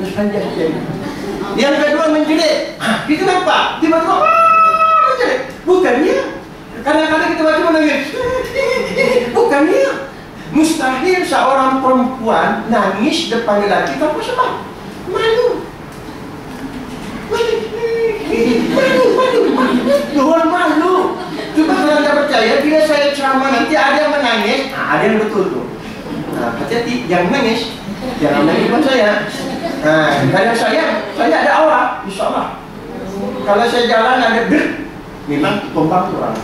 Terpanjang jari. Yang kedua menjerit. Kita nampak tiba-tiba menjerit. Bukan dia. Kadang-kadang kita baca menangis. Bukan dia. Mustahil seorang perempuan nangis depan lelaki tanpa sebab. Malu. Tuhan malu. Cuma kalau anda percaya, bila saya ceramah nanti ada yang menangis, ada yang betul tuh. Hati-hati, jangan nangis. Jangan nangis buat saya. Karena saya ada aura, insya Allah. Kalau saya jalan ada memang tumpang kurang.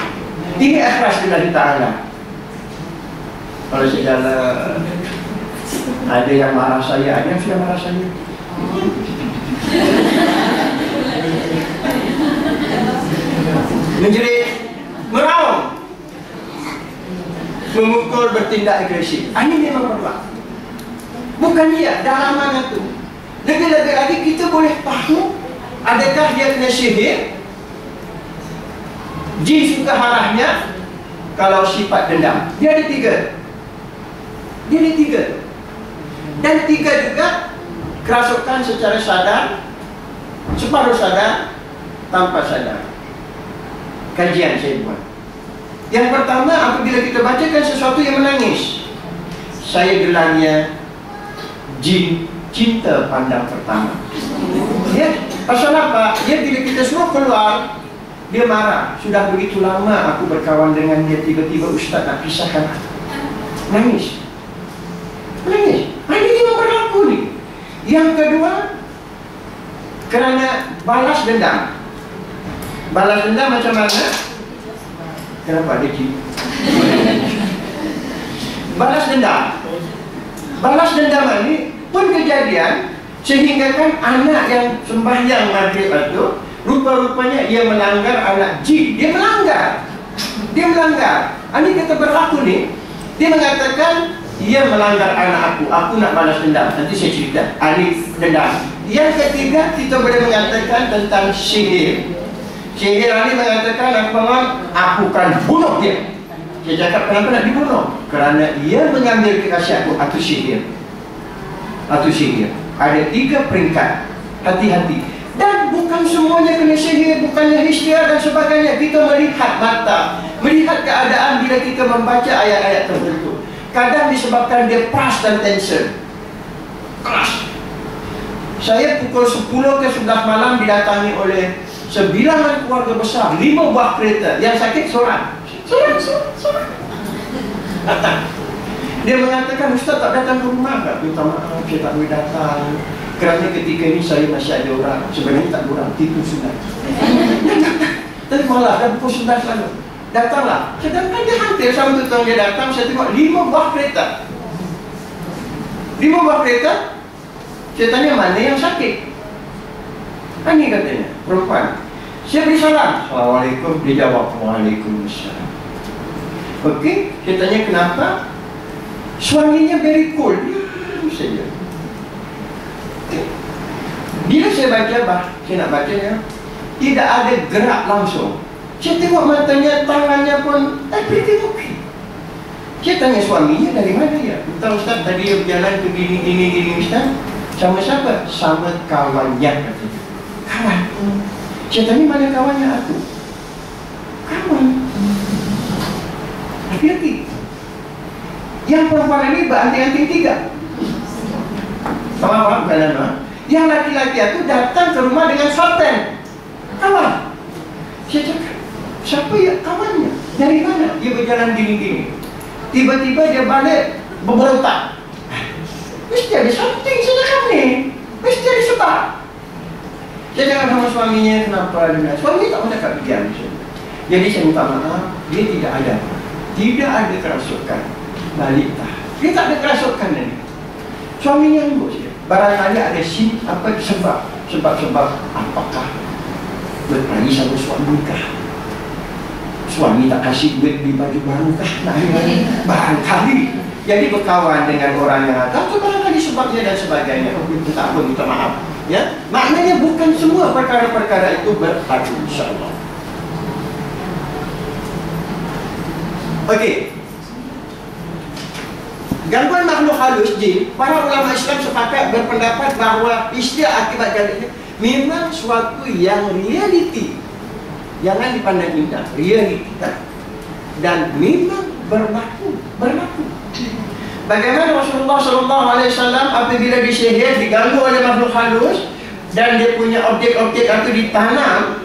Ini ikhlas dari Ta'ala. Kalau saya jalan, ada yang marah saya, ada yang sudah marah saya. Menjerit, meraung, memukul, bertindak agresif. Ini memang berlaku. Bukan dia, dalam mana tu? Lebih-lebih lagi kita boleh tahu adakah dia kena sihir, jin suka harahnya. Kalau sifat dendam, dia ada tiga. Dan tiga juga kerasukan secara sadar, separuh sadar, tanpa sadar. Kajian saya buat. Yang pertama, apabila kita bacakan sesuatu yang menangis, saya gelarnya jin cinta pandang pertama. Ya, pasal apa? Dia bila kita suruh keluar, dia marah. Sudah begitu lama aku berkawan dengan dia, tiba-tiba ustaz nak pisahkan aku. Nangis. Ini memang berlaku ni. Yang kedua, kerana balas dendam. Balas dendam macam mana? Kenapa ada jin? Balas dendam ini pun kejadian sehingga kan anak yang sembahyang maghrib itu rupa-rupanya ia melanggar anak jin. Dia melanggar. Ini kata berlaku ni. Dia mengatakan ia melanggar anak aku nak balas dendam. Nanti saya cerita. Ini dendam. Yang ketiga, kita boleh mengatakan tentang sihir. Sihir ini mengatakan aku akan bunuh dia. Saya cakap kenapa nak dibunuh? Kerana ia mengambil kekasih aku. Atau sihir. Ada tiga peringkat. Hati-hati. Dan bukan semuanya kena sihir, bukannya histeria dan sebagainya. Kita melihat mata, melihat keadaan bila kita membaca ayat-ayat tertentu. Kadang disebabkan dia pras dan tension. Keras. Saya pukul 10 ke 11 malam didatangi oleh 9 keluarga besar, 5 buah kereta. Yang sakit seorang. Datang. Dia mengatakan, ustaz tak datang ke rumah tak? Minta maaf, saya tak boleh datang. Kerana ketika ini saya masih ada orang. Sebenarnya tak ada orang, tipu sudah. Tapi malah dah pukul 11 lalu. Datanglah. Sedangkan dia hampir sama tutang dia datang, saya tengok 5 buah kereta. 5 buah kereta. Saya tanya mana yang sakit? Ini katanya, perempuan. Saya beri salam. Assalamualaikum. Dia jawab, Waalaikumsalam. Okey, saya tanya kenapa? Suaminya very cool. Saja. Bila saya baca, saya nak bacanya, tidak ada gerak langsung. Saya tengok matanya, tangannya pun everything okay. Saya tanya suaminya dari mana ya? Entah ustaz tadi dia berjalan ke gini ustaz. Sama siapa? Sama kawannya katanya. Kawan. Saya tanya mana kawannya aku? Kawan. Hati-hati. Yang perempuan ini beranting-anting 3. Faham? Bukan. Yang laki-laki itu datang ke rumah dengan sorten. Kawan. Saya cakap, siapa ya kawannya? Dari mana? Dia berjalan gini-gini. Tiba-tiba dia balik berberontak. Mesti ada something sedekah ni. Mesti ada sebab. Saya cakap sama suaminya, kenapa dia? Suami tak pernah kat biar. Jadi saya minta maaf, dia tidak ada. Tidak ada kerasukan. Baliklah. Dia tak ada kerasukan ni. Suaminya lembut saja. Barangkali ada sebab apakah berkelahi sama suami kah? Suami tak kasih duit beli baju baru kah? Barangkali. Jadi berkawan dengan orang yang tak tahu barangkali sebabnya dan sebagainya. Tak apa, minta maaf. Ya, maknanya bukan semua perkara-perkara itu berlaku, insya-Allah. Okey. Gangguan makhluk halus jin, para ulama Islam sepakat berpendapat bahawa istilah akibat gangguan memang suatu yang realiti. Jangan dipandang indah, realiti. Dan memang berlaku. Bagaimana Rasulullah SAW apabila disihir, diganggu oleh makhluk halus dan dia punya objek-objek itu ditanam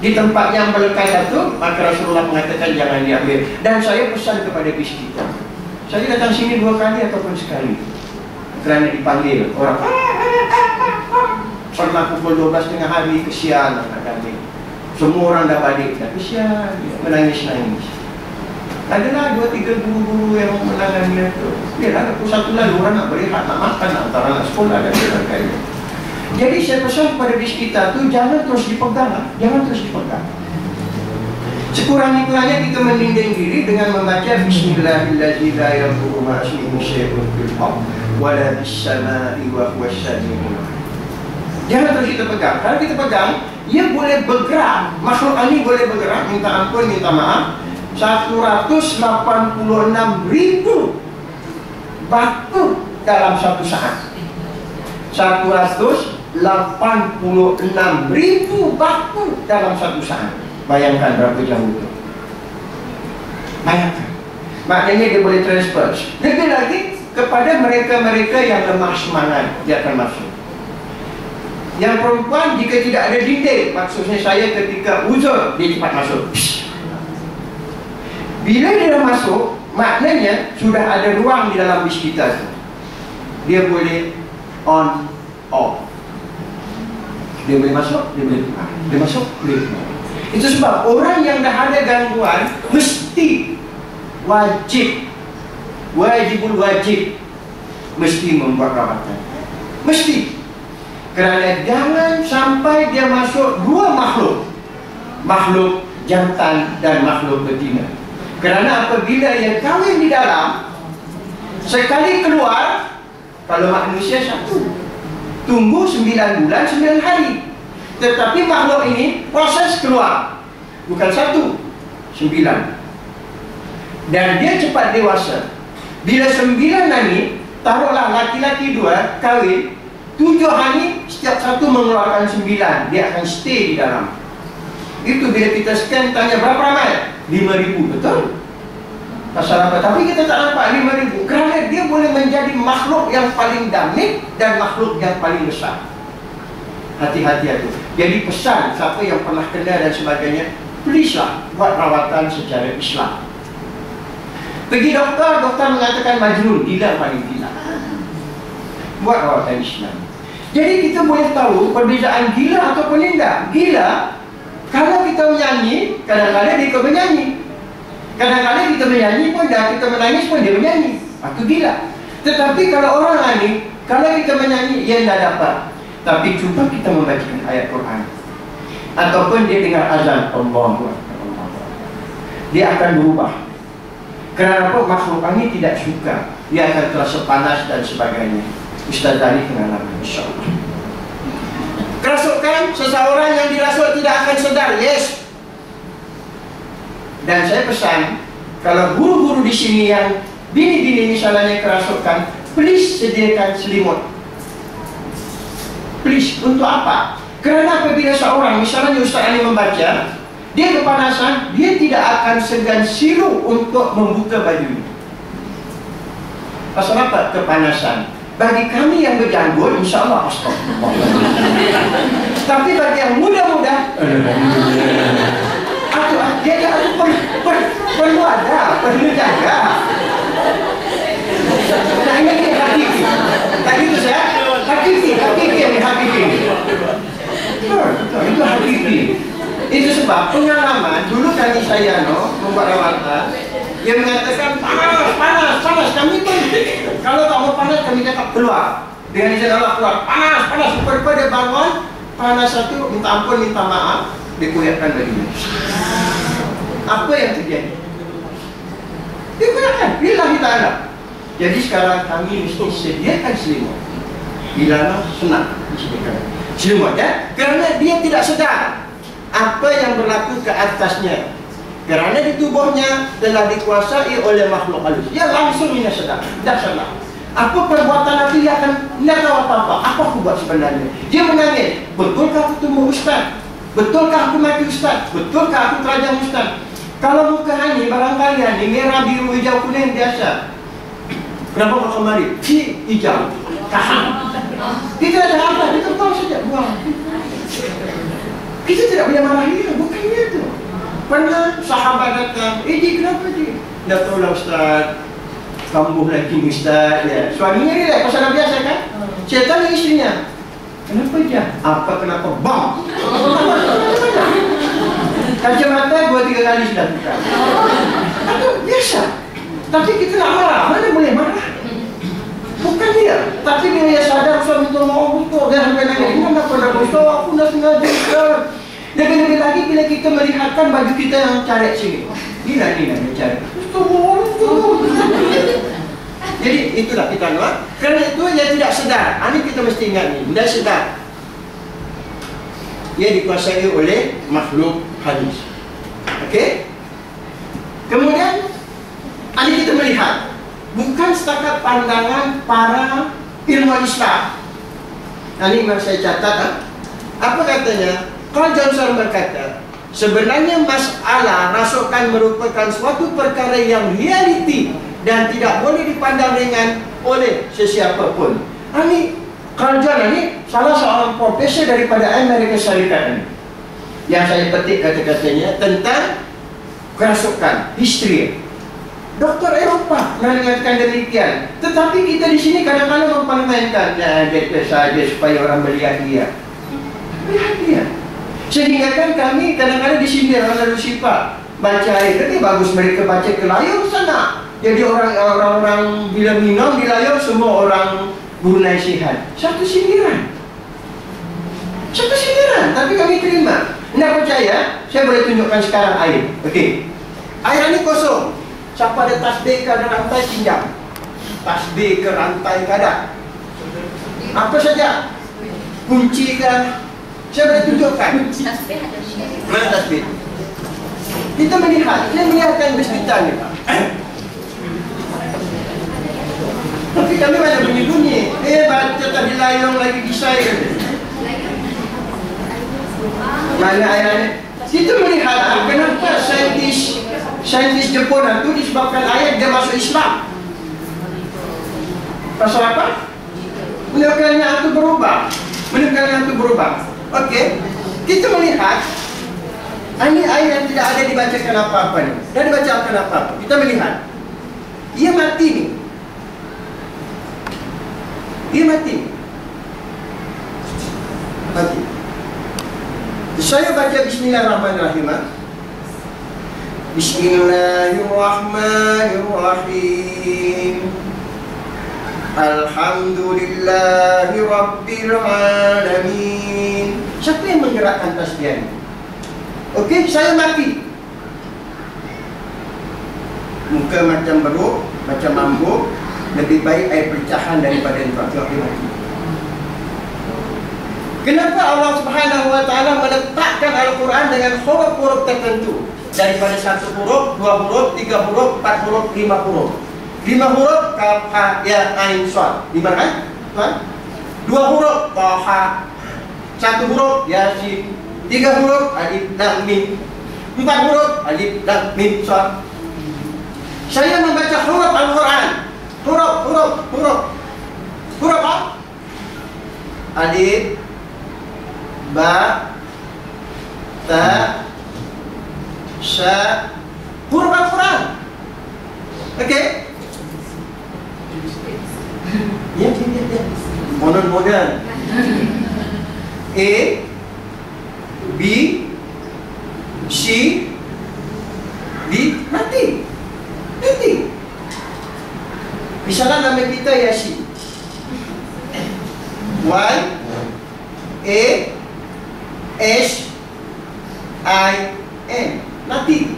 di tempat yang melekat itu, maka Rasulullah mengatakan jangan diambil. Dan saya pesan kepada bis kita, saya datang sini 2 kali ataupun sekali kerana dipanggil orang. Pernah pukul 12 tengah hari, kesian anak kami. Semua orang dah balik, dah kesian, menangis-nangis. Adalah 2-3 guru-guru yang menangani itu. Biarlah aku satu lalu orang nak berehat, nak makan, antara anak sekolah dan sebagainya. Jadi saya pesan kepada bis kita tu jangan terus dipegang, jangan terus dipegang. Sekurang-kurangnya kita melindungi diri dengan membaca Bismillahirrahmanirrahim la yadurru ma'a ismihi syai'un fil ardh wa la fis samaa'i wa huwas sami'ul 'alim. Jangan terus kita pegang. Kalau kita pegang, ia boleh bergerak. Makhluk ini boleh bergerak, minta ampun, minta maaf. 186.000 batu dalam satu saat. 186.000 batu dalam satu saat. Bayangkan berapa jauh itu. Bayangkan. Maknanya dia boleh transfer. Lebih lagi kepada mereka-mereka yang lemah semangat, dia akan masuk. Yang perempuan jika tidak ada dinding, maksudnya saya ketika uzur, dia cepat masuk. Bila dia dah masuk, maknanya sudah ada ruang di dalam bis kita. Dia boleh on, off. Dia boleh masuk, dia boleh keluar. Dia masuk, boleh keluar. Itu sebab orang yang dah ada gangguan mesti wajibul wajib mesti membuat rawatan. Mesti. Kerana jangan sampai dia masuk 2 makhluk. Makhluk jantan dan makhluk betina. Kerana apabila yang kahwin di dalam, sekali keluar, kalau manusia 1, tunggu 9 bulan 9 hari. Tetapi makhluk ini proses keluar, bukan 1, 9. Dan dia cepat dewasa. Bila 9 hari, taruhlah laki-laki 2 kahwin, 7 hari setiap satu mengeluarkan 9. Dia akan stay di dalam. Itu bila kita scan tanya berapa ramai? 5,000, betul? Pasal apa? Tapi kita tak nampak 5,000. Kerana dia boleh menjadi makhluk yang paling damai dan makhluk yang paling besar. Hati-hati itu. Jadi pesan siapa yang pernah kena dan sebagainya, please lah buat rawatan secara Islam. Pergi doktor, doktor mengatakan majnun, gila, paling gila. Buat rawatan Islam. Jadi kita boleh tahu perbezaan gila ataupun tidak. Gila, kalau kita menyanyi, kadang-kadang dia ikut menyanyi. Kadang-kadang kita menyanyi pun dah, kita menangis pun dia menyanyi. Itu gila. Tetapi kalau orang ini, kalau kita menyanyi, ia tidak dapat. Tapi cuba kita membacakan ayat Quran. Ataupun dia dengar azan, Allahu Akbar, dia akan berubah. Kerana apa? Makhluk ini tidak suka. Dia akan terasa panas dan sebagainya. Ustaz dari pengalaman, insyaAllah. Kerasukan, seseorang yang dirasuk tidak akan sedar. Yes. Dan saya pesan, kalau guru-guru di sini yang bini-bini misalnya kerasukan, please sediakan selimut. Please, untuk apa? Kerana apabila seorang, misalnya Ustaz ini membaca, dia kepanasan, dia tidak akan segan silu untuk membuka baju. Pasal apa? Kepanasan. Bagi kami yang berjanggut, insyaAllah astagfirullah. Tapi bagi yang muda-muda, dia perlu ada, perlu jaga. Nah ini hakiki. Tadi itu saya hakiki ini. Itu hakiki. Itu sebab pengalaman dulu kami saya membuat rawatan. Dia mengatakan panas. Kami pun kalau tak mau panas kami cakap keluar. Dengan izin Allah keluar. Panas. Lepas dia bangun, panas satu, minta ampun, minta maaf, dikoyakkan bajunya. Apa yang terjadi? Dikoyakkan. Lillahi ta'ala. Jadi sekarang kami mesti sediakan selimut. Bila senang disediakan selimut, ya? Kerana dia tidak sedar apa yang berlaku ke atasnya. Kerana di tubuhnya telah dikuasai oleh makhluk halus. Dia langsung ini sedar, dah salah. Apa perbuatan aku, dia akan tidak tahu apa-apa. Apa aku buat sebenarnya? Dia menangis. Betulkah aku tumbuh ustaz? Betulkah aku mati ustaz? Betulkah aku terajang ustaz? Kalau muka ini barangkali ini merah, biru, hijau, kuning biasa. Kenapa kau kemari? Hijau. Tahan. Kita ada apa? Kita tahu saja. Buang. Kita tidak boleh marah dia. Bukannya itu. Pernah sahabat datang. Ji, kenapa Ji? Dah tahulah ustaz. Kambuh lagi ustaz. Ya. Suaminya relax. Pasal biasa kan? Saya tanya istrinya. Kenapa dia? Apa kenapa? Bang! Kacamata 2-3 kali sudah buka. Itu biasa. Tapi kita nak marah. Mana boleh marah? Bukan dia. Tapi bila dia sadar suami itu mau betul. Dia sampai nangis. Ini tak pernah betul. Aku dah sengaja ustaz. Lebih-lebih lagi bila kita melihatkan baju kita yang caret sini. Ini dia cari. Jadi itulah kita nuat. Kerana itu dia tidak sedar. Ini kita mesti ingat ni. Tidak sedar. Dia dikuasai oleh makhluk halus. Okey. Kemudian ini kita melihat bukan setakat pandangan para ilmuwan Islam. Ini yang saya catat. Apa katanya? Carl Johnson berkata, sebenarnya masalah rasukan merupakan suatu perkara yang realiti dan tidak boleh dipandang ringan oleh sesiapa pun. Ini Carl Johnson ini salah seorang profesor daripada Amerika Syarikat ini. Yang saya petik kata-katanya tentang kerasukan, history. Doktor Eropah mengingatkan demikian. Tetapi kita di sini kadang-kadang mempermainkan dia saja supaya orang melihat dia. Melihat dia. Sehingga kan kami kadang-kadang disindir oleh Lucifer. Baca air, lebih bagus mereka baca ke layar sana. Jadi orang-orang bila minum di layar semua orang Brunei sihat. Satu sindiran. Satu sindiran. Tapi kami terima. Tidak percaya, saya boleh tunjukkan sekarang air. Okey. Air ini kosong. Siapa ada tasbih ke rantai pinjam. Tasbih ke rantai kadang. Apa saja. Kunci ke. Saya boleh tunjukkan. Mana tasbih? Kita melihat. Saya melihatkan bisbitan ni. Tapi kami mana bunyi-bunyi. Baca tadi layang lagi disai. Mana air? Kita melihat kenapa saintis Jepun itu disebabkan ayat dia masuk Islam. Pasal apa? Menekannya itu berubah. Menekannya itu berubah. Okey. Kita melihat ini ayat yang tidak ada dibacakan apa-apa ni. Dan dibacakan apa-apa. Kita melihat. Ia mati ni. Dia mati. Mati. Saya baca Bismillahirrahmanirrahim. Bismillahirrahmanirrahim. Alhamdulillahi Rabbil Alamin. Siapa yang menggerakkan tasbih ini? Okey, saya mati. Muka macam beruk, macam mambuk. Lebih baik air pecahan daripada infak mati. Kenapa Allah Subhanahu wa taala meletakkan Al-Quran dengan huruf-huruf tertentu? Daripada 1 huruf, 2 huruf, 3 huruf, 4 huruf, 5 huruf. 5 huruf kaf, ha, ya, ain, shad. 5 kan? Tuan? 2 huruf Taha. 1 huruf Yasin. 3 huruf alif lam mim. 4 huruf alif lam mim shad. Saya membaca huruf Al-Quran. Huruf apa? Alif, ba, ta, sya. Huruf Al-Quran. Okey? Ya. Modern. A, B, C, D, nanti. Misalnya nama kita Yasin. Y, A, S, I, N. Nanti.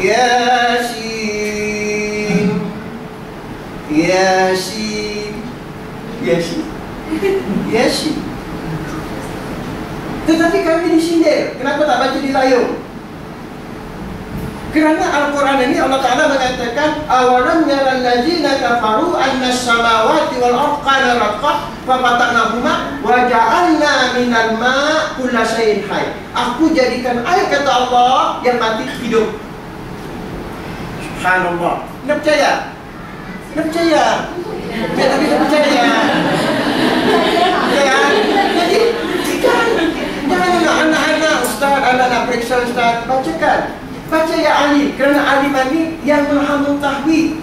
Yasin. Tetapi kami disindir. Kenapa tak baca di layung? Kerana Al-Quran ini Allah Ta'ala mengatakan, awalam yaral ladzina kafaru anna samawati wal ardh kana ratqa fafataqnahuma wa ja'alna minal ma' kulla shay'in hayy. Aku jadikan air, kata Allah, yang mati hidup. Subhanallah. Anda percaya? Anda percaya? Ya, tapi tak percaya. Ya, jadi jangan anak-anak ustaz, anak-anak periksa ustaz, bacakan. Baca ya Ali, kerana alim ini yang maha mengetahui.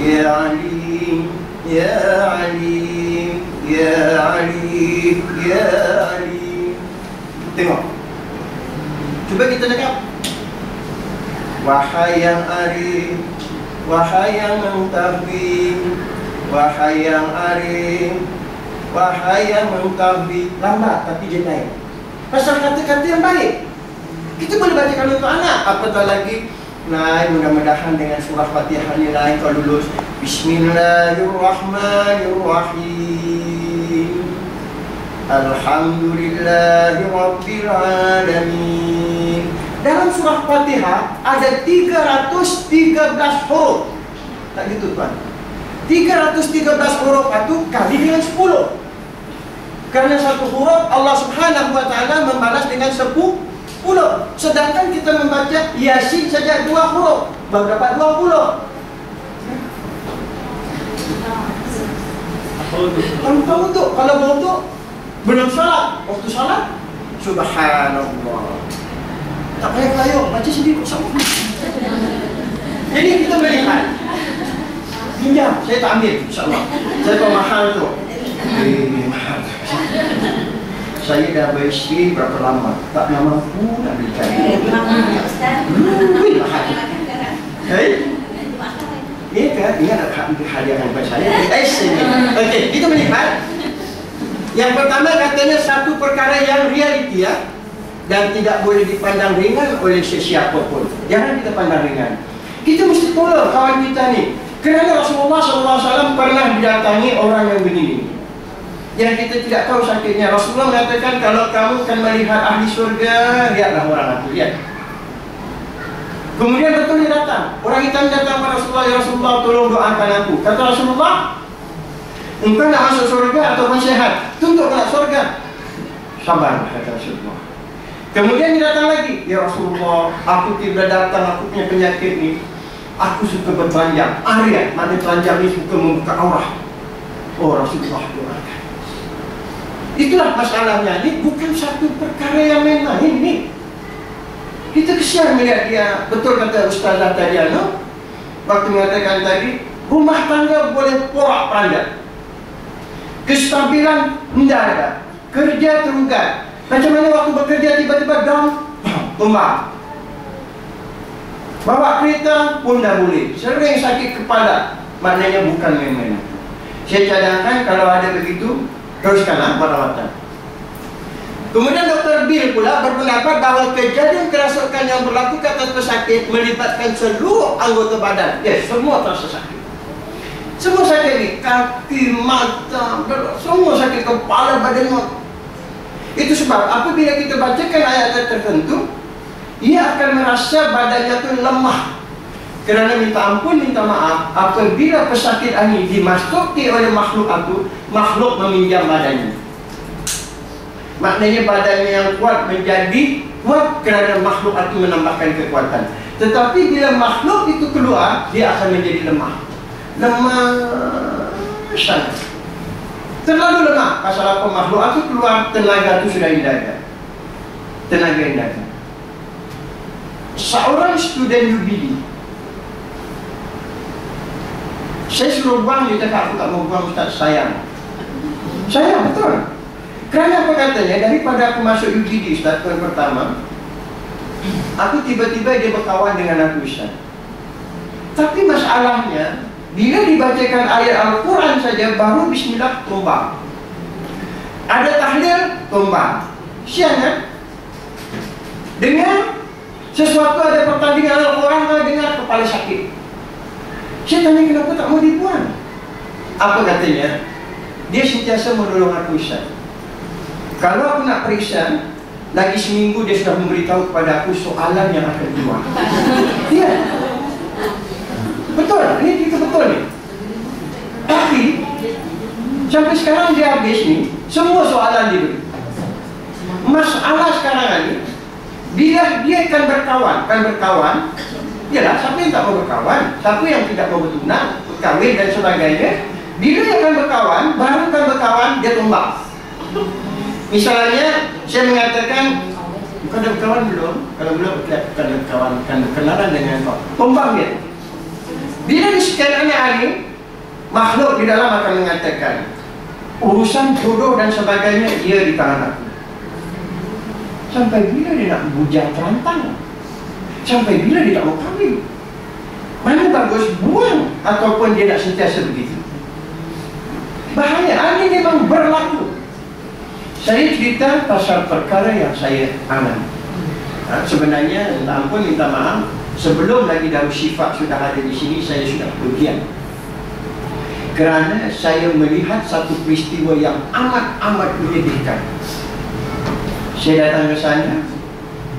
Ya Ali, ya Ali, ya Ali, ya Ali. Tengok. Cuba kita cakap. Wahai yang arif, wahai yang mengetahui, wahai yang arif, wahai yang mengetahui. Lambat tapi dia naik. Pasal kata-kata yang baik. Kita boleh bacakan untuk anak. Apatah lagi naik, mudah-mudahan dengan surah Fatihah ni naik kalau lulus. Bismillahirrahmanirrahim. Alhamdulillahirrabbilalamin. Dalam surah Fatihah ada 313 huruf. Tak gitu tuan. 313 huruf itu kali dengan 10. Kerana satu huruf Allah Subhanahu wa ta'ala membalas dengan 10. Sedangkan kita membaca Yasin saja 2 huruf, baru dapat 20. Tanpa wuduk. Kalau wuduk belum salat, waktu salat subhanallah. Tak payah kelayu, baca sendiri sama. Jadi kita melihat. Pinjam, saya tak ambil insya-Allah. Saya tahu mahal tu. Mahal. Saya dah beristri berapa lama, tak pernah mampu nak belikan. Mahal. Ini kan, ingat nak hadiah kepada saya. Okey, kita melihat. Yang pertama katanya satu perkara yang realiti ya, dan tidak boleh dipandang ringan oleh sesiapa pun. Jangan kita pandang ringan. Kita mesti tolong kawan kita ni. Kerana Rasulullah SAW pernah didatangi orang yang begini. Yang kita tidak tahu sakitnya. Rasulullah mengatakan, kalau kamu akan melihat ahli surga, lihatlah orang itu, lihat. Kemudian betul dia datang. Orang hitam datang kepada Rasulullah, ya Rasulullah, tolong doakan aku. Kata Rasulullah, engkau nak masuk surga atau nasihat? Tuntut nak surga. Sabar, kata Rasulullah. Kemudian dia datang lagi, ya Rasulullah, aku tiba datang, aku punya penyakit ni. Aku suka bertelanjang. Ariat, mana telanjang ni suka membuka aurah. Oh, Rasulullah doakan. Itulah masalahnya. Ini bukan satu perkara yang main-main ni. Kita kesian melihat dia. Betul kata Ustazah tadi, waktu mengatakan tadi, rumah tangga boleh porak-poranda, kestabilan tidak ada, kerja terugat. Macam mana waktu bekerja tiba-tiba down, tumbang. Bawa kereta pun dah boleh. Sering sakit kepala. Maknanya bukan main-main. Saya cadangkan kalau ada begitu, teruskanlah perawatan. Kemudian Dr. Bill pula berpendapat bahawa kejadian kerasukan yang berlaku ke atas pesakit melibatkan seluruh anggota badan. Yes, semua terasa sakit. Semua sakit ni, kaki, mata, semua sakit, kepala, badan. Itu sebab apabila kita bacakan ayat tertentu, ia akan merasa badannya tu lemah. Kerana minta ampun, minta maaf. Apabila pesakit ini dimasuki oleh makhluk itu, makhluk meminjam badannya. Maknanya badannya yang kuat menjadi kuat kerana makhluk itu menambahkan kekuatan. Tetapi bila makhluk itu keluar, dia akan menjadi lemah. Lemah sangat. Terlalu lemah. Pasal apa? Makhluk itu keluar, tenaga itu sudah tidak ada. Tenaga yang ada. Seorang student UBD, saya suruh buang, dia cakap aku tak mau buang Ustaz, sayang. Sayang, betul. Kerana apa katanya, daripada aku masuk UBD Ustaz tahun pertama, aku tiba-tiba dia berkawan dengan aku Ustaz. Tapi masalahnya, bila dibacakan ayat Al-Quran saja, baru Bismillah tumbang. Ada tahlil, tumbang. Sian kan? Dengan sesuatu ada pertandingan Al-Quran, dengar kepala sakit. Saya tanya kenapa tak mau dibuang. Apa katanya? Dia sentiasa menolong aku Ustaz. Kalau aku nak periksa, lagi seminggu dia sudah memberitahu kepada aku soalan yang akan keluar. Ya, betul, ini itu betul ni. Tapi sampai sekarang dia habis ni, semua soalan dia beri. Masalah sekarang ni, bila dia akan berkawan, yalah, siapa yang tak mau berkawan, siapa yang tidak mau bertunang, berkahwin dan sebagainya. Bila dia akan berkawan, baru akan berkawan, dia tumbang. Misalnya, saya mengatakan, kau dah berkawan belum? Kalau belum, bukan berkawan, bukan berkenalan dengan kau. Tumbang dia. Bila di sekian hari, makhluk di dalam akan mengatakan, urusan jodoh dan sebagainya, dia di tangan aku. Sampai bila dia nak bujang terantang? Sampai bila dia tak mau kahwin? Mana bagus buang, ataupun dia nak sentiasa begitu? Bahaya, ini memang berlaku. Saya cerita pasal perkara yang saya alami. Sebenarnya, ampun minta maaf, sebelum lagi Darussyifaa sudah ada di sini, saya sudah pergian. Kerana saya melihat satu peristiwa yang amat menyedihkan. Saya datang ke sana,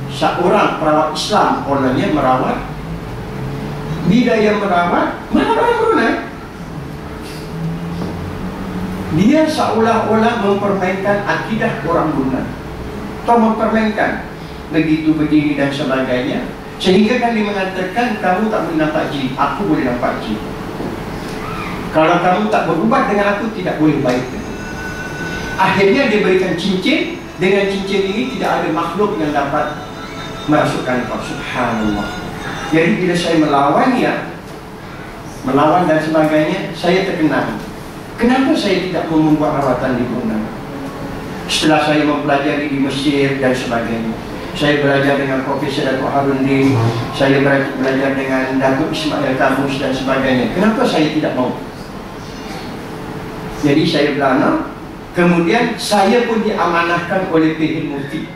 seorang perawat Islam orangnya merawat. Bila dia merawat, mana orang Brunei? Dia seolah-olah mempermainkan akidah orang Brunei, atau mempermainkan begitu berdiri dan sebagainya, sehingga kan dia mengatakan, kamu tak boleh nampak jin, aku boleh nampak jin. Kalau kamu tak berubat dengan aku, tidak boleh baik. Akhirnya dia berikan cincin. Dengan cincin ini tidak ada makhluk yang dapat merasukkan kau. Subhanallah. Jadi bila saya melawan dan sebagainya, saya terkenal. Kenapa saya tidak membuat rawatan di Brunei? Setelah saya mempelajari di Mesir dan sebagainya, saya belajar dengan Profesor Datuk Haruddin, saya belajar dengan Datuk Ismail Kamus dan sebagainya. Kenapa saya tidak mau? Jadi saya berana. Kemudian saya pun diamanahkan oleh PH Mufti